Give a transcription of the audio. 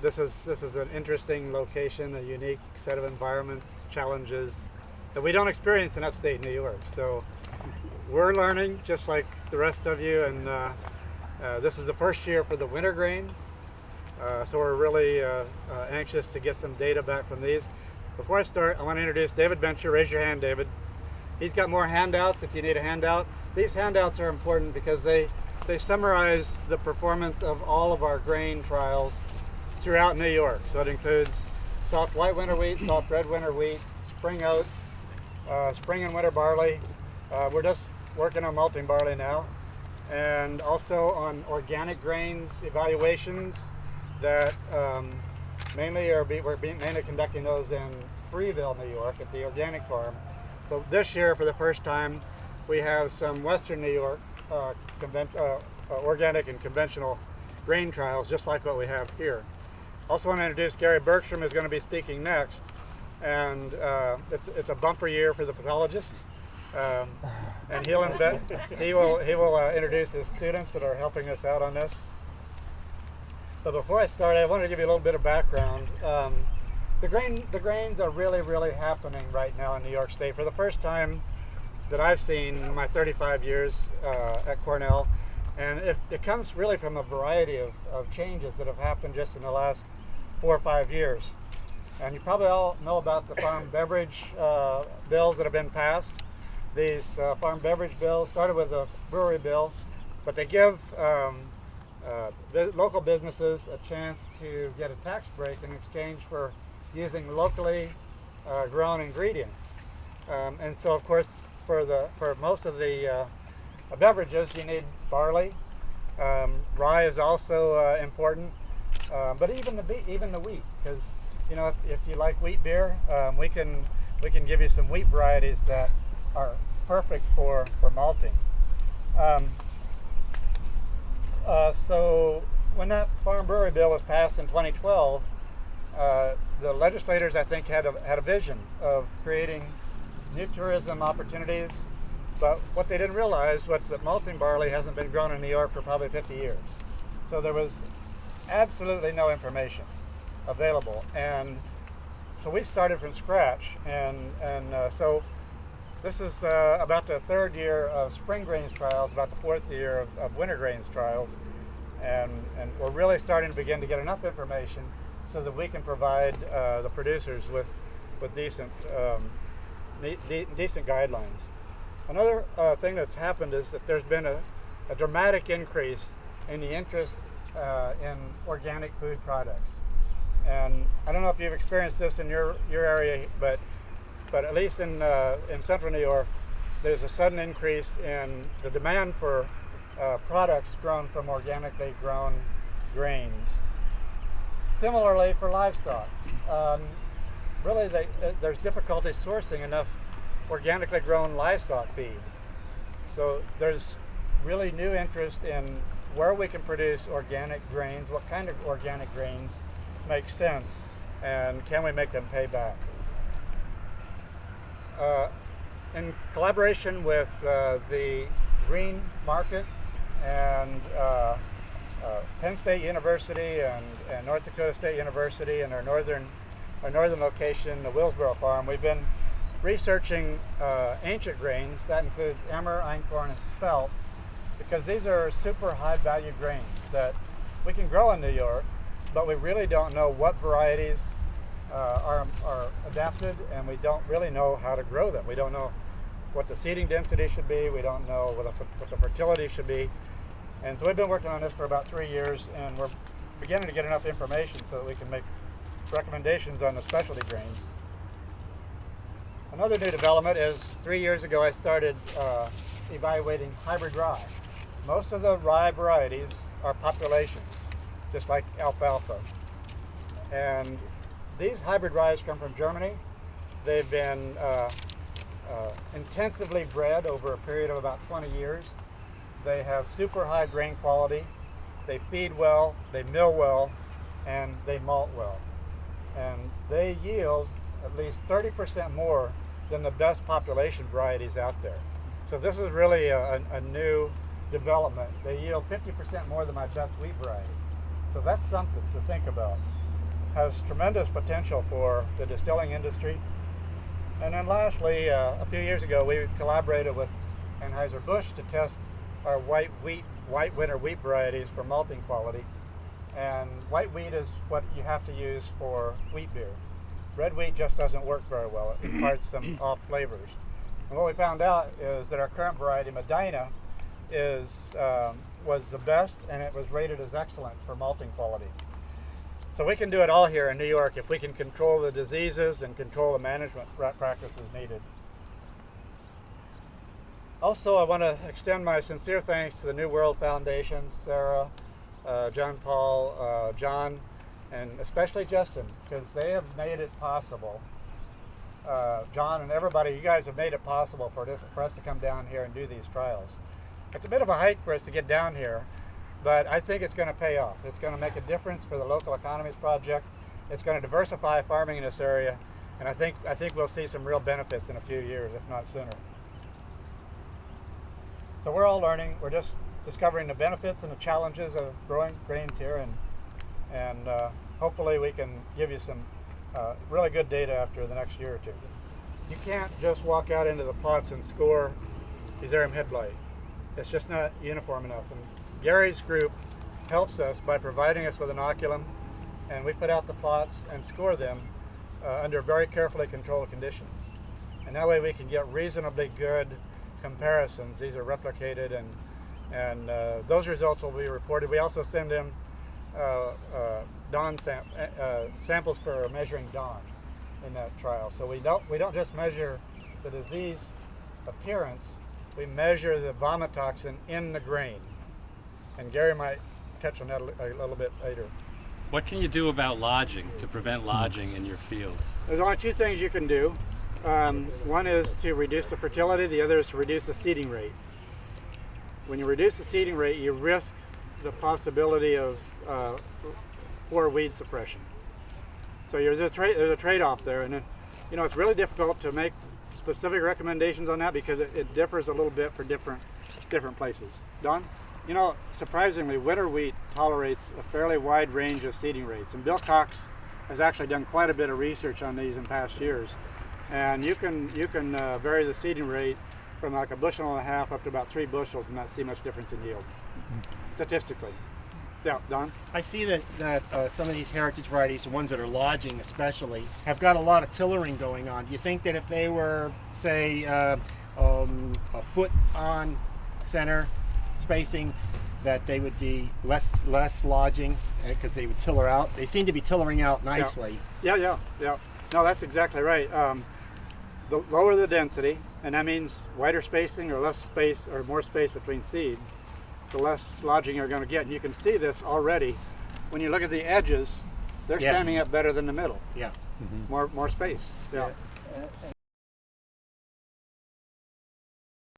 this is an interesting location, a unique set of environments, challenges that we don't experience in upstate New York. So we're learning just like the rest of you, and this is the first year for the winter grains. So we're really anxious to get some data back from these. Before I start, I want to introduce David Bencher. Raise your hand, David. He's got more handouts if you need a handout. These handouts are important because they summarize the performance of all of our grain trials throughout New York. So it includes soft white winter wheat, soft red winter wheat, spring oats, spring and winter barley. We're just working on malting barley now. And also on organic grains evaluations that we're mainly conducting those in Freeville, New York at the organic farm. But this year, for the first time, we have some Western New York organic and conventional grain trials, just like what we have here. Also want to introduce Gary Bergstrom, who's going to be speaking next. And it's a bumper year for the pathologist. And he will introduce his students that are helping us out on this. But before I start, I wanted to give you a little bit of background. The grains are really happening right now in New York State. For the first time that I've seen in my 35 years at Cornell. And it comes really from a variety of changes that have happened just in the last 4 or 5 years. And you probably all know about the farm beverage bills that have been passed. These farm beverage bills started with a brewery bill, but they give local businesses a chance to get a tax break in exchange for using locally grown ingredients. And so, of course, for most of the beverages, you need barley. Rye is also important, but even the wheat, because if you like wheat beer, we can give you some wheat varieties that are perfect for malting. So when that farm brewery bill was passed in 2012, the legislators, I think, had a vision of creating new tourism opportunities. But what they didn't realize was that malting barley hasn't been grown in New York for probably 50 years. So there was absolutely no information available. And so we started from scratch. And so this is about the third year of spring grains trials, about the fourth year of winter grains trials. And we're really starting to begin to get enough information so that we can provide the producers with decent guidelines. Another thing that's happened is that there's been a dramatic increase in the interest in organic food products. And I don't know if you've experienced this in your area, but at least in central New York, there's a sudden increase in the demand for products grown from organically grown grains. Similarly for livestock. Really, there's difficulty sourcing enough organically grown livestock feed. So there's really new interest in where we can produce organic grains, what kind of organic grains make sense, and can we make them pay back. In collaboration with the Green Market and Penn State University and North Dakota State University and our northern location, the Willsboro Farm, we've been researching ancient grains. That includes emmer, einkorn, and spelt, because these are super high value grains that we can grow in New York, but we really don't know what varieties are adapted, and we don't really know how to grow them. We don't know what the seeding density should be. We don't know what the fertility should be. And so we've been working on this for about 3 years, and we're beginning to get enough information so that we can make recommendations on the specialty grains. Another new development is 3 years ago I started evaluating hybrid rye. Most of the rye varieties are populations, just like alfalfa. And these hybrid ryes come from Germany. They've been intensively bred over a period of about 20 years. They have super high grain quality. They feed well, they mill well, and they malt well. And they yield at least 30% more than the best population varieties out there. So this is really a new development. They yield 50% more than my best wheat variety. So that's something to think about. has tremendous potential for the distilling industry. And then lastly, a few years ago, we collaborated with Anheuser-Busch to test our white winter wheat varieties for malting quality. And white wheat is what you have to use for wheat beer. Red wheat just doesn't work very well. It imparts some off flavors. And what we found out is that our current variety, Medina, was the best, and it was rated as excellent for malting quality. So we can do it all here in New York if we can control the diseases and control the management practices needed. Also, I want to extend my sincere thanks to the New World Foundation, Sarah, John Paul, John, and especially Justin, because they have made it possible. John and everybody, you guys have made it possible for us to come down here and do these trials. It's a bit of a hike for us to get down here, but I think it's going to pay off. It's going to make a difference for the Local Economies Project. It's going to diversify farming in this area, and I think we'll see some real benefits in a few years, if not sooner. So we're all learning. We're just discovering the benefits and the challenges of growing grains here, and hopefully we can give you some really good data after the next year or two. You can't just walk out into the plots and score Fusarium head blight. It's just not uniform enough. And Gary's group helps us by providing us with an inoculum, and we put out the plots and score them under very carefully controlled conditions. And that way we can get reasonably good comparisons. These are replicated, and those results will be reported. We also send in samples for measuring DON in that trial. So we don't just measure the disease appearance, we measure the vomitoxin in the grain. And Gary might touch on that a little bit later. What can you do about lodging to prevent lodging in your fields? There's only two things you can do. One is to reduce the fertility, the other is to reduce the seeding rate. When you reduce the seeding rate, you risk the possibility of poor weed suppression. So there's a trade-off there, and it's really difficult to make specific recommendations on that because it differs a little bit for different places. Don? Surprisingly, winter wheat tolerates a fairly wide range of seeding rates, and Bill Cox has actually done quite a bit of research on these in past years. And you can vary the seeding rate from like 1.5 bushels up to about 3 bushels and not see much difference in yield, statistically. Yeah, Don? I see that some of these heritage varieties, the ones that are lodging especially, have got a lot of tillering going on. Do you think that if they were, say, a foot on center spacing, that they would be less lodging because they would tiller out? They seem to be tillering out nicely. Yeah. No, that's exactly right. The lower the density, and that means wider spacing or less space or more space between seeds, the less lodging you're going to get. And you can see this already when you look at the edges. They're standing up better than the middle. Yeah. More space. Yeah.